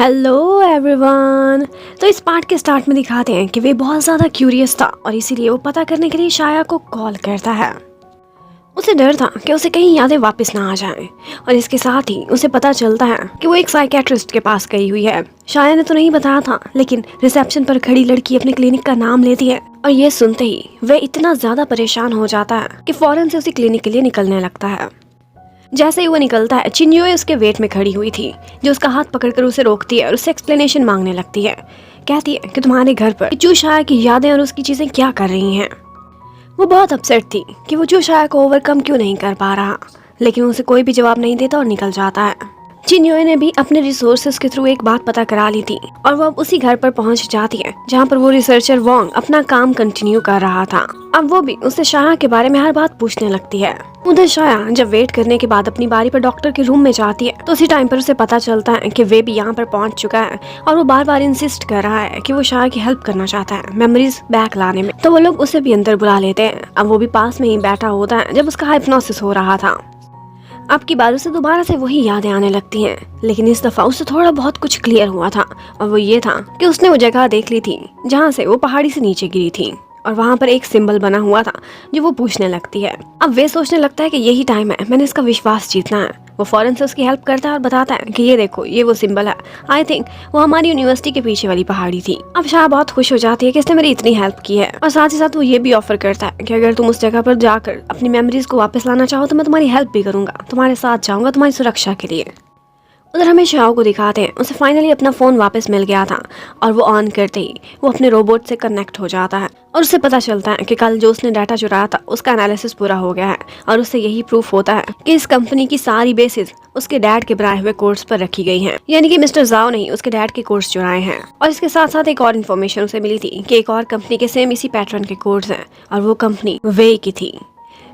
Hello everyone. तो इस part के स्टार्ट में दिखाते हैं कि वे बहुत ज़्यादा क्यूरियस था और इसीलिए वो पता करने के लिए शाया को कॉल करता है। उसे डर था कि उसे कहीं यादें वापस ना आ जाएं और इसके साथ ही उसे पता चलता है कि वो एक साइकेट्रिस्ट के पास गई हुई है। शाया ने तो नहीं बताया था, लेकिन रिसेप्शन पर खड़ी लड़की अपने क्लिनिक का नाम लेती है और ये सुनते ही वह इतना ज़्यादा परेशान हो जाता है कि फौरन से उसी क्लिनिक के लिए निकलने लगता है। जैसे ही वो निकलता है, चिन्युए उसके वेट में खड़ी हुई थी, जो उसका हाथ पकड़कर उसे रोकती है और उससे एक्सप्लेनेशन मांगने लगती है। कहती है कि तुम्हारे घर पर चू शाया की यादें और उसकी चीजें क्या कर रही हैं। वो बहुत अपसेट थी कि वो चू शाया को ओवरकम क्यों नहीं कर पा रहा, लेकिन उसे कोई भी जवाब नहीं देता और निकल जाता है। चिन्युए ने भी अपने रिसोर्सेज के थ्रू एक बात पता करा ली थी और वो अब उसी घर पर पहुंच जाती है जहां पर वो रिसर्चर वोंग अपना काम कंटिन्यू कर रहा था। अब वो भी उससे शाया के बारे में हर बात पूछने लगती है। उधर शाया जब वेट करने के बाद अपनी बारी पर डॉक्टर के रूम में जाती है तो उसी टाइम पर उसे पता चलता है कि वे भी यहाँ पर पहुंच चुका है और वो बार बार इंसिस्ट कर रहा है कि वो शाया की हेल्प करना चाहता है मेमोरीज बैक लाने में। तो वो लोग उसे भी अंदर बुला लेते हैं। अब वो भी पास में ही बैठा होता है जब उसका हाइप्नोसिस हो रहा था। अब की बार उसे दोबारा से वही यादें आने लगती हैं, लेकिन इस दफा उसे थोड़ा बहुत कुछ क्लियर हुआ था और वो ये था कि उसने वो जगह देख ली थी जहाँ से वो पहाड़ी से नीचे गिरी थी और वहाँ पर एक सिंबल बना हुआ था जो वो पूछने लगती है। अब वे सोचने लगता है कि यही टाइम है, मैंने इसका विश्वास जीतना है। वो फौरन से उसकी हेल्प करता है और बताता है कि ये देखो, ये वो सिंबल है। आई थिंक वो हमारी यूनिवर्सिटी के पीछे वाली पहाड़ी थी। अब शाह बहुत खुश हो जाती है कि इसने मेरी इतनी हेल्प की है और साथ ही साथ वो ये भी ऑफर करता है कि अगर तुम उस जगह पर जाकर अपनी मेमोरीज को वापस लाना चाहो तो मैं तुम्हारी हेल्प भी करूंगा, तुम्हारे साथ जाऊंगा तुम्हारी सुरक्षा के लिए। उधर हमें शाओ को दिखाते हैं, उसे फाइनली अपना फोन वापस मिल गया था और वो ऑन करते ही वो अपने रोबोट से कनेक्ट हो जाता है और उससे पता चलता है कि कल जो उसने डाटा चुराया था उसका एनालिसिस पूरा हो गया है और उससे यही प्रूफ होता है कि इस कंपनी की सारी बेसिस उसके डैड के बनाए हुए कोर्स पर रखी गई हैं। यानी कि मिस्टर जाओ ने उसके डैड के कोर्स चुराए हैं। और इसके साथ साथ एक और इन्फॉर्मेशन उसे मिली थी कि एक और कंपनी के सेम इसी पैटर्न के कोर्स हैं और वो कंपनी वे की थी।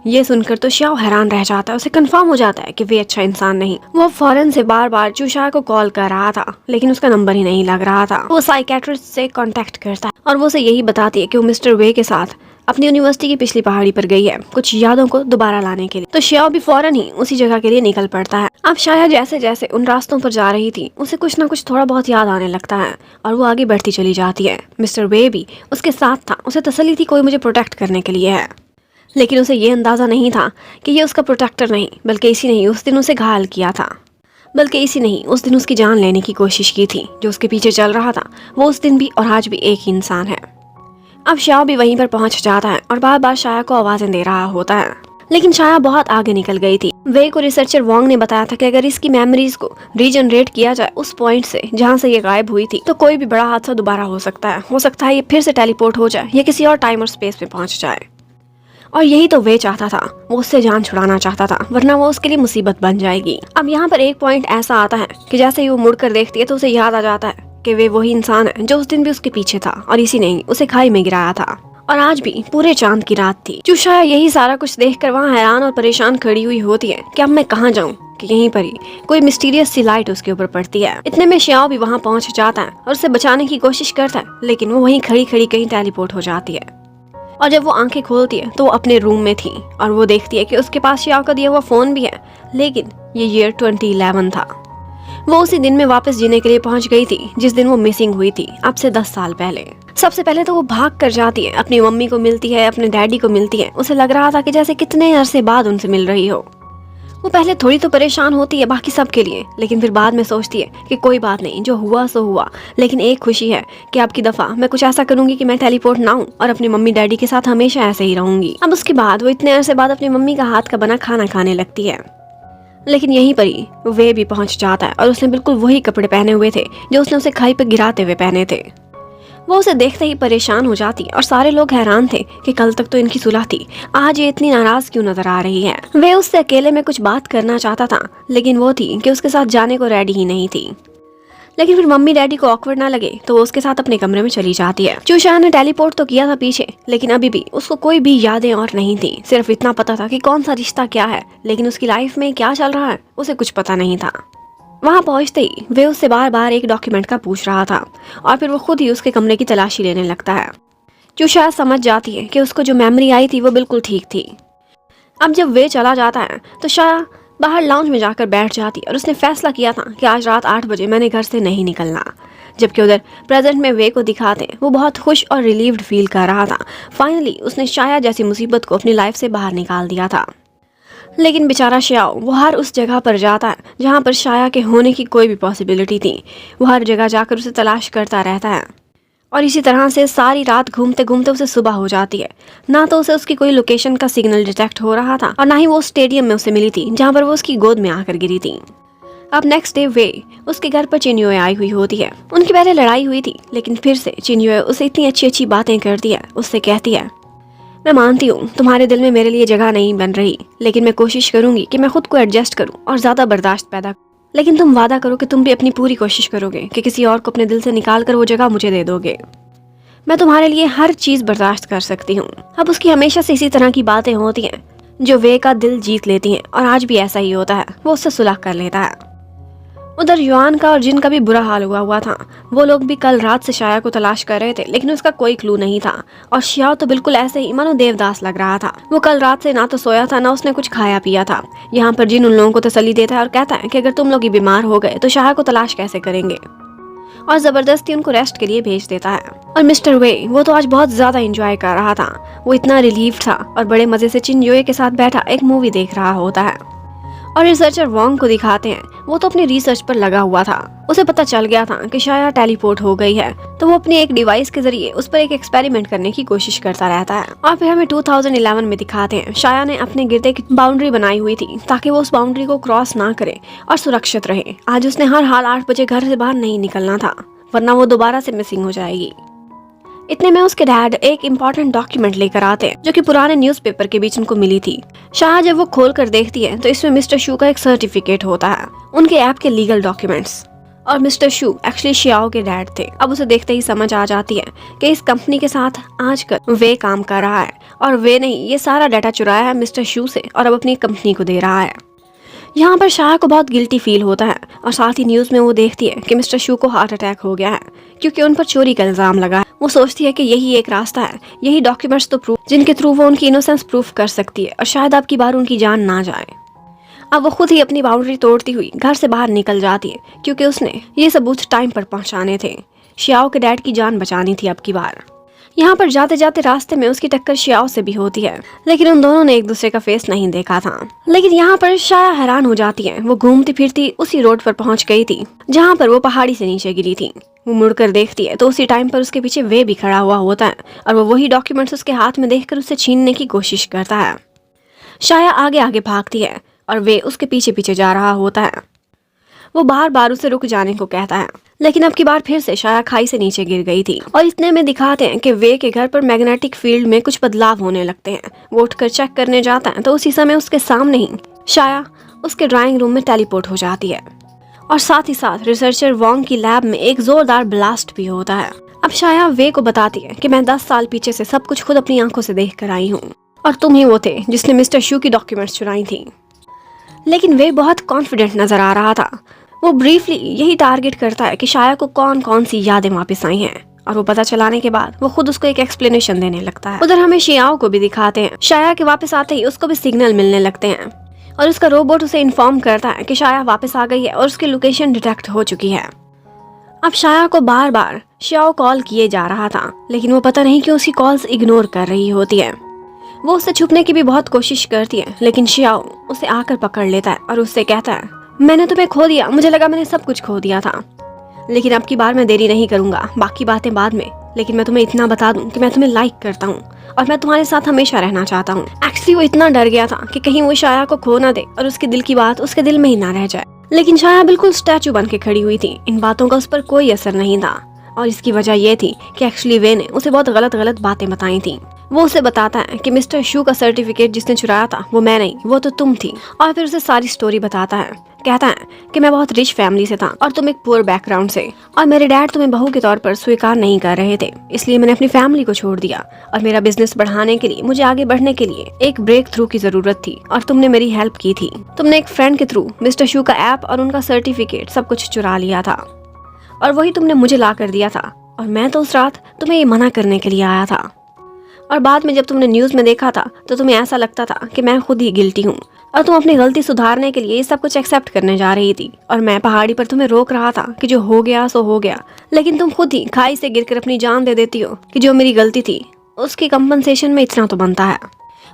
ये सुनकर तो श्याओ हैरान रह जाता है। उसे कंफर्म हो जाता है कि वे अच्छा इंसान नहीं। वो फौरन से बार बार चूशाया को कॉल कर रहा था, लेकिन उसका नंबर ही नहीं लग रहा था। वो साइकेट्रिस्ट से कांटेक्ट करता है और वो उसे यही बताती है कि वो मिस्टर वे के साथ अपनी यूनिवर्सिटी की पिछली पहाड़ी पर गई है कुछ यादों को दोबारा लाने के लिए। तो श्याओ भी फौरन ही उसी जगह के लिए निकल पड़ता है। अब शाया जैसे जैसे उन रास्तों पर जा रही थी उसे कुछ ना कुछ थोड़ा बहुत याद आने लगता है और वो आगे बढ़ती चली जाती है। मिस्टर वे भी उसके साथ था। उसे तसल्ली थी कोई मुझे प्रोटेक्ट करने के लिए है, लेकिन उसे ये अंदाजा नहीं था कि ये उसका प्रोटेक्टर नहीं, बल्कि इसी ने उस दिन उसे घायल किया था। बल्कि इसी ने उस दिन उसकी जान लेने की कोशिश की थी। जो उसके पीछे चल रहा था वो उस दिन भी और आज भी एक ही इंसान है। अब शाया भी वहीं पर पहुंच जाता है और बार बार शाया को आवाजें दे रहा होता है, लेकिन शाया बहुत आगे निकल गई थी। वे को रिसर्चर वोंग ने बताया था कि अगर इसकी मेमोरीज को रीजनरेट किया जाए उस पॉइंट से जहां से ये गायब हुई थी तो कोई भी बड़ा हादसा दोबारा हो सकता है। हो सकता है ये फिर से टेलीपोर्ट हो जाए या किसी और टाइम और स्पेस में पहुंच जाए। और यही तो वे चाहता था, वो उससे जान छुड़ाना चाहता था, वरना वो उसके लिए मुसीबत बन जाएगी। अब यहाँ पर एक पॉइंट ऐसा आता है कि जैसे ही वो मुड़कर देखती है तो उसे याद आ जाता है कि वे वही इंसान है जो उस दिन भी उसके पीछे था और इसी ने उसे खाई में गिराया था। और आज भी पूरे चांद की रात थी। चूशाया यही सारा कुछ देखकर वहाँ हैरान और परेशान खड़ी हुई होती है कि अब मैं कहाँ जाऊँ कि यहीं पर ही कोई मिस्टीरियस सी लाइट उसके ऊपर पड़ती है। इतने में श्याओ भी वहाँ पहुँच जाता है और उसे बचाने की कोशिश करता है, लेकिन वो वहीं खड़ी खड़ी कहीं टेलीपोर्ट हो जाती है। और जब वो आंखें खोलती है तो वो अपने रूम में थी और वो देखती है कि उसके पास श्याओ का दिया हुआ फोन भी है, लेकिन ये ईयर 2011 था। वो उसी दिन में वापस जीने के लिए पहुंच गई थी जिस दिन वो मिसिंग हुई थी, अब से 10 साल पहले। सबसे पहले तो वो भाग कर जाती है, अपनी मम्मी को मिलती है, अपने डैडी को मिलती है। उसे लग रहा था कि जैसे कितने अरसे बाद उनसे मिल रही हो। वो पहले थोड़ी तो परेशान होती है बाकी सब के लिए, लेकिन फिर बाद में सोचती है कि कोई बात नहीं, जो हुआ सो हुआ। लेकिन एक खुशी है कि अब की दफा मैं कुछ ऐसा करूंगी कि मैं टेलीपोर्ट ना हूँ और अपनी मम्मी डैडी के साथ हमेशा ऐसे ही रहूंगी। अब उसके बाद वो इतने अरसे बाद अपनी मम्मी का हाथ का बना खाना खाने लगती है। लेकिन यहीं पर ही वे भी पहुंच जाता है और उसने बिल्कुल वही कपड़े पहने हुए थे जो उसने उसे खाई पर गिराते हुए पहने थे। वो उसे देखते ही परेशान हो जाती और सारे लोग हैरान थे कि कल तक तो इनकी सुलह थी, आज ये इतनी नाराज क्यों नजर आ रही है। वे उससे अकेले में कुछ बात करना चाहता था, लेकिन वो थी कि उसके साथ जाने को रेडी ही नहीं थी। लेकिन फिर मम्मी डैडी को ऑकवर्ड ना लगे तो वो उसके साथ अपने कमरे में चली जाती है। चूशाया ने टेलीपोर्ट तो किया था पीछे, लेकिन अभी भी उसको कोई भी यादें और नहीं थी। सिर्फ इतना पता था कि कौन सा रिश्ता क्या है, लेकिन उसकी लाइफ में क्या चल रहा है उसे कुछ पता नहीं था। वहाँ पहुँचते ही वे उससे बार बार एक डॉक्यूमेंट का पूछ रहा था और फिर वो खुद ही उसके कमरे की तलाशी लेने लगता है। चूशाया समझ जाती है कि उसको जो मेमोरी आई थी वो बिल्कुल ठीक थी। अब जब वे चला जाता है तो शाया बाहर लाउंज में जाकर बैठ जाती और उसने फैसला किया था कि आज रात 8 बजे मैंने घर से नहीं निकलना। जबकि उधर प्रेजेंट में वे को दिखाते वो बहुत खुश और रिलीव्ड फील कर रहा था। फाइनली उसने शाया जैसी मुसीबत को अपनी लाइफ से बाहर निकाल दिया था। लेकिन बेचारा श्याओ वो हर उस जगह पर जाता है जहाँ पर शाया के होने की कोई भी पॉसिबिलिटी थी। वो हर जगह जाकर उसे तलाश करता रहता है और इसी तरह से सारी रात घूमते घूमते उसे सुबह हो जाती है। ना तो उसे उसकी कोई लोकेशन का सिग्नल डिटेक्ट हो रहा था और ना ही वो स्टेडियम में उसे मिली थी जहाँ पर वो उसकी गोद में आकर गिरी थी। अब नेक्स्ट डे वे उसके घर पर चिन्युए आई हुई होती है। उनकी पहले लड़ाई हुई थी लेकिन फिर से चिन्युए उसे इतनी अच्छी अच्छी बातें करती है। उससे कहती है, मैं मानती हूँ तुम्हारे दिल में मेरे लिए जगह नहीं बन रही, लेकिन मैं कोशिश करूंगी कि मैं खुद को एडजस्ट करूँ और ज्यादा बर्दाश्त पैदा। लेकिन तुम वादा करो कि तुम भी अपनी पूरी कोशिश करोगे कि किसी और को अपने दिल से निकाल कर वो जगह मुझे दे दोगे। मैं तुम्हारे लिए हर चीज बर्दाश्त कर सकती हूँ। अब उसकी हमेशा से इसी तरह की बातें होती हैं जो वे का दिल जीत लेती हैं और आज भी ऐसा ही होता है। वो उससे सुलह कर लेता है। उधर युआन का और जिन का भी बुरा हाल हुआ था। वो लोग भी कल रात से शाया को तलाश कर रहे थे लेकिन उसका कोई क्लू नहीं था। और श्याओ तो बिल्कुल ऐसे ही मानो देवदास लग रहा था। वो कल रात से ना तो सोया था ना उसने कुछ खाया पिया था। यहाँ पर जिन उन लोगों को तसल्ली देता है और कहता है कि अगर तुम लोग ही बीमार हो गए तो शाया को तलाश कैसे करेंगे, और जबरदस्ती उनको रेस्ट के लिए भेज देता है। और मिस्टर वे वो तो आज बहुत ज्यादा एंजॉय कर रहा था। वो इतना रिलीफ था और बड़े मजे से चिन्युए के साथ बैठा एक मूवी देख रहा होता है। और रिसर्चर वोंग को दिखाते हैं। वो तो अपनी रिसर्च पर लगा हुआ था। उसे पता चल गया था कि शाया टेलीपोर्ट हो गई है, तो वो अपनी एक डिवाइस के जरिए उस पर एक एक्सपेरिमेंट करने की कोशिश करता रहता है। और फिर हमें 2011 में दिखाते हैं शाया ने अपने गिरदे की बाउंड्री बनाई हुई थी ताकि वो उस बाउंड्री को क्रॉस ना करे और सुरक्षित रहे। आज उसने हर हाल 8 बजे घर से बाहर नहीं निकलना था, वरना वो दोबारा से मिसिंग हो जाएगी। इतने में उसके डैड एक इम्पोर्टेंट डॉक्यूमेंट लेकर आते हैं जो कि पुराने न्यूज़पेपर के बीच उनको मिली थी। शाया जब वो खोल कर देखती है तो इसमें मिस्टर शू का एक सर्टिफिकेट होता है, उनके ऐप के लीगल डॉक्यूमेंट्स। और मिस्टर शू एक्चुअली श्याओ के डैड थे। अब उसे देखते ही समझ आ जाती है कि इस कंपनी के साथ आजकल वे काम कर रहा है और वे नहीं ये सारा डाटा चुराया है मिस्टर शू से और अब अपनी कंपनी को दे रहा है। यहाँ पर शाया को बहुत गिल्टी फील होता है और साथ ही न्यूज़ में वो देखती है कि मिस्टर शू को हार्ट अटैक हो गया है क्योंकि उन पर चोरी का इल्जाम लगा है। वो सोचती है कि यही एक रास्ता है, यही डॉक्यूमेंट्स तो प्रूफ जिनके थ्रू वो उनकी इनोसेंस प्रूफ कर सकती है और शायद अब की बार उनकी जान ना जाए। अब वो खुद ही अपनी बाउंड्री तोड़ती हुई घर से बाहर निकल जाती है क्योंकि उसने ये सबूत टाइम पर पहुंचाने थे। श्याओ के डैड की जान बचानी थी अब की बार। यहाँ पर जाते जाते रास्ते में उसकी टक्कर श्याओ से भी होती है, लेकिन उन दोनों ने एक दूसरे का फेस नहीं देखा था। लेकिन यहाँ पर शाया हैरान हो जाती है। वो घूमती फिरती उसी रोड पर पहुंच गई थी जहाँ पर वो पहाड़ी से नीचे गिरी थी। वो मुड़कर देखती है तो उसी टाइम पर उसके पीछे वे भी खड़ा हुआ होता है और वो वही डॉक्यूमेंट्स उसके हाथ में देखकर उससे छीनने की कोशिश करता है। शाया आगे आगे भागती है और वे उसके पीछे पीछे जा रहा होता है। वो बार बार उसे रुक जाने को कहता है, लेकिन अब की बार फिर से शाया खाई से नीचे गिर गई थी। और इतने में दिखाते हैं कि वे के घर पर मैग्नेटिक फील्ड में कुछ बदलाव होने लगते हैं। वो उठकर चेक करने जाता है तो उसी समय उसके सामने ही शाया उसके ड्राइंग रूम में टेलीपोर्ट हो जाती है और साथ ही साथ रिसर्चर वोंग की लैब में एक जोरदार ब्लास्ट भी होता है। अब शाया वे को बताती है कि मैं 10 साल पीछे से सब कुछ खुद अपनी आंखों से देख कर आई हूँ और तुम ही वो थे जिसने मिस्टर शू की डॉक्यूमेंट्स चुराई थी। लेकिन वे बहुत कॉन्फिडेंट नजर आ रहा था। वो ब्रीफली यही टारगेट करता है कि शाया को कौन कौन सी यादें वापस आई हैं और वो पता चलाने के बाद वो खुद उसको एक एक्सप्लेनेशन देने लगता है। उधर हमें शियाओ को भी दिखाते हैं। शाया के वापस आते ही उसको भी सिग्नल मिलने लगते हैं और उसका रोबोट उसे इन्फॉर्म करता है कि शाया वापस आ गई है और उसकी लोकेशन डिटेक्ट हो चुकी है। अब शाया को बार बार शियाओ कॉल किए जा रहा था, लेकिन वो पता नहीं क्यों उसकी कॉल्स इग्नोर कर रही होती है। वो उससे छुपने की भी बहुत कोशिश करती है, लेकिन शियाओ उसे आकर पकड़ लेता है और उससे कहता है, मैंने तुम्हें खो दिया, मुझे लगा मैंने सब कुछ खो दिया था, लेकिन अब की बार मैं देरी नहीं करूंगा, बाकी बातें बाद में। लेकिन मैं तुम्हें इतना बता दूं कि मैं तुम्हें लाइक करता हूँ और मैं तुम्हारे साथ हमेशा रहना चाहता हूँ। एक्चुअली वो इतना डर गया था कि कहीं वो शाया को खो ना दे और उसके दिल की बात उसके दिल में ही ना रह जाए। लेकिन शाया बिल्कुल स्टैचू बन के खड़ी हुई थी। इन बातों का उस पर कोई असर नहीं था और इसकी वजह यह थी कि एक्चुअली वे ने उसे बहुत गलत गलत बातें बताई थी। वो उसे बताता है कि मिस्टर शू का सर्टिफिकेट जिसने चुराया था वो मैं नहीं, वो तो तुम थी। और फिर उसे सारी स्टोरी बताता है। कहता है कि मैं बहुत रिच फैमिली से था और तुम एक पुअर बैकग्राउंड से, और मेरे डैड तुम्हें बहू के तौर पर स्वीकार नहीं कर रहे थे, इसलिए मैंने अपनी फैमिली को छोड़ दिया और मेरा बिजनेस बढ़ाने के लिए, मुझे आगे बढ़ने के लिए एक ब्रेक थ्रू की जरूरत थी और तुमने मेरी हेल्प की थी। तुमने एक फ्रेंड के थ्रू मिस्टर शू का ऐप और उनका सर्टिफिकेट सब कुछ चुरा लिया था और वही तुमने मुझे ला कर दिया था और मैं तो उस रात तुम्हें ये मना करने के लिए आया था। और बाद में जब तुमने न्यूज़ में देखा था तो तुम्हें ऐसा लगता था कि मैं खुद ही गिल्टी हूँ और तुम अपनी गलती सुधारने के लिए ये सब कुछ एक्सेप्ट करने जा रही थी और मैं पहाड़ी पर तुम्हें रोक रहा था कि जो हो गया सो हो गया, लेकिन तुम खुद ही खाई से गिरकर अपनी जान दे देती हो कि जो मेरी गलती थी उसकी कंपनसेशन में इतना तो बनता है।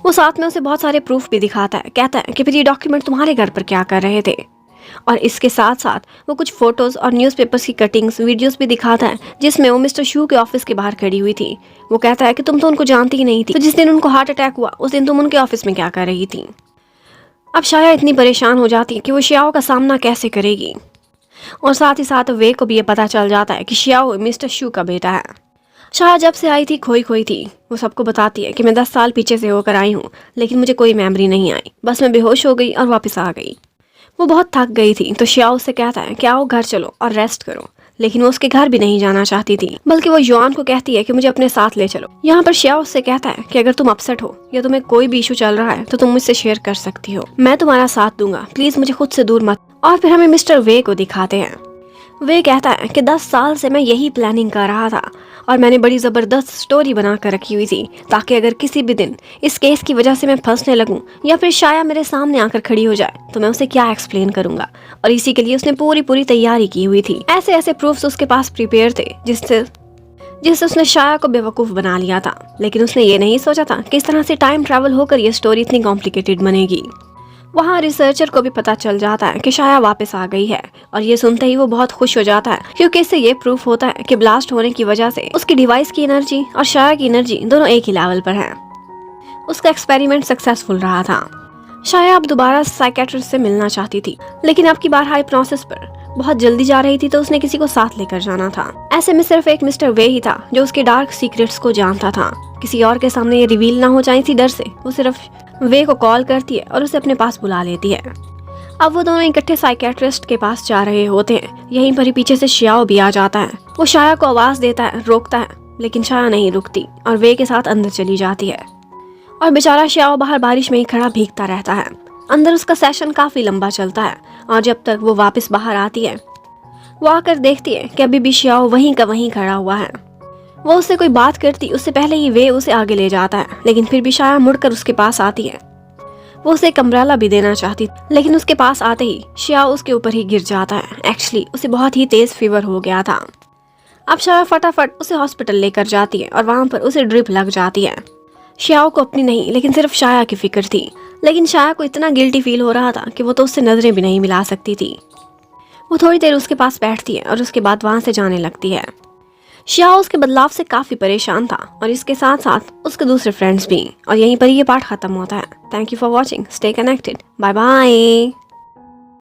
वो साथ में उसे बहुत सारे प्रूफ भी दिखाता है, कहता है कि फिर ये डॉक्यूमेंट तुम्हारे घर पर क्या कर रहे थे, और इसके साथ साथ वो कुछ फोटोज और न्यूज़पेपर्स की कटिंग्स वीडियोस भी दिखाता है जिसमें वो मिस्टर शू के ऑफिस के बाहर खड़ी हुई थी। वो कहता है कि तुम तो उनको जानती ही नहीं थी, तो जिस दिन उनको हार्ट अटैक हुआ उस दिन तुम उनके ऑफिस में क्या कर रही थी। अब शाया इतनी परेशान हो जाती है कि वो शियाओ का सामना कैसे करेगी, और साथ ही साथ वे को भी ये पता चल जाता है कि शियाओ मिस्टर शू का बेटा है। शाया जब से आई थी खोई खोई थी। वो सबको बताती है कि मैं 10 साल पीछे से होकर आई हूँ, लेकिन मुझे कोई मेमोरी नहीं आई, बस मैं बेहोश हो गई और वापस आ गई। वो बहुत थक गई थी तो शियाओ से कहता है कि आओ घर चलो और रेस्ट करो, लेकिन वो उसके घर भी नहीं जाना चाहती थी, बल्कि वो युआन को कहती है कि मुझे अपने साथ ले चलो। यहाँ पर शियाओ से कहता है कि अगर तुम अपसेट हो या तुम्हें कोई भी इशू चल रहा है तो तुम मुझसे शेयर कर सकती हो, मैं तुम्हारा साथ दूंगा, प्लीज मुझे खुद से दूर मत। और फिर हमें मिस्टर वे को दिखाते हैं। वे कहता है कि 10 साल से मैं यही प्लानिंग कर रहा था और मैंने बड़ी ज़बरदस्त स्टोरी बना कर रखी हुई थी ताकि अगर किसी भी दिन इस केस की वजह से मैं फंसने लगूं या फिर शाया मेरे सामने आकर खड़ी हो जाए तो मैं उसे क्या एक्सप्लेन करूंगा, और इसी के लिए उसने पूरी तैयारी की हुई थी। ऐसे ऐसे प्रूफ्स उसके पास प्रिपेयर थे जिससे उसने शाया को बेवकूफ़ बना लिया था, लेकिन उसने ये नहीं सोचा था कि इस तरह से टाइम ट्रैवल होकर ये स्टोरी इतनी कॉम्प्लिकेटेड बनेगी। वहाँ रिसर्चर को भी पता चल जाता है कि शाया वापस आ गई है, और ये सुनते ही वो बहुत खुश हो जाता है क्योंकि इससे ये प्रूफ होता है कि ब्लास्ट होने की वजह से उसकी डिवाइस की एनर्जी और शाया की एनर्जी दोनों एक ही लेवल पर हैं। उसका एक्सपेरिमेंट सक्सेसफुल रहा था। शाया अब दोबारा साइकेट्रिस्ट से मिलना चाहती थी, लेकिन अब की बार हाइप्नोसिस पर बहुत जल्दी जा रही थी तो उसने किसी को साथ लेकर जाना था। ऐसे में सिर्फ एक मिस्टर वे ही था जो उसके डार्क सीक्रेट्स को जानता था। किसी और के सामने ये रिवील ना हो जाए इसी डर से वो सिर्फ वे को कॉल करती है और उसे अपने पास बुला लेती है। अब वो दोनों इकट्ठे साइकेट्रिस्ट के पास जा रहे होते हैं। यहीं पर ही पीछे से शियाओ भी आ जाता है। वो शाया को आवाज देता है, रोकता है, लेकिन शाया नहीं रुकती और वे के साथ अंदर चली जाती है। और बेचारा शियाओ बाहर बारिश में ही खड़ा भीगता रहता है। अंदर उसका सेशन काफी लंबा चलता है और जब तक वो वापस बाहर आती है वो आकर देखती है कि अभी भी शियाओ वहीं का वहीं खड़ा हुआ है। वो उससे कोई बात करती उससे पहले ही वे उसे आगे ले जाता है, लेकिन फिर भी शाया मुड़कर उसके पास आती है। वो उसे एक अम्ब्रेला भी देना चाहती, लेकिन उसके पास आते ही शाया उसके ऊपर ही गिर जाता है। एक्चुअली उसे बहुत ही तेज फीवर हो गया था। अब शाया फटाफट उसे हॉस्पिटल लेकर जाती है और वहाँ पर उसे ड्रिप लग जाती है। शाया को अपनी नहीं लेकिन सिर्फ शाया की फिक्र थी, लेकिन शाया को इतना गिल्टी फील हो रहा था कि वो तो उससे नजरें भी नहीं मिला सकती थी। वो थोड़ी देर उसके पास बैठती है और उसके बाद वहाँ से जाने लगती है। शाया उसके बदलाव से काफ़ी परेशान था और इसके साथ साथ उसके दूसरे फ्रेंड्स भी। और यहीं पर ये पार्ट खत्म होता है। Thank you for watching, stay connected, bye bye.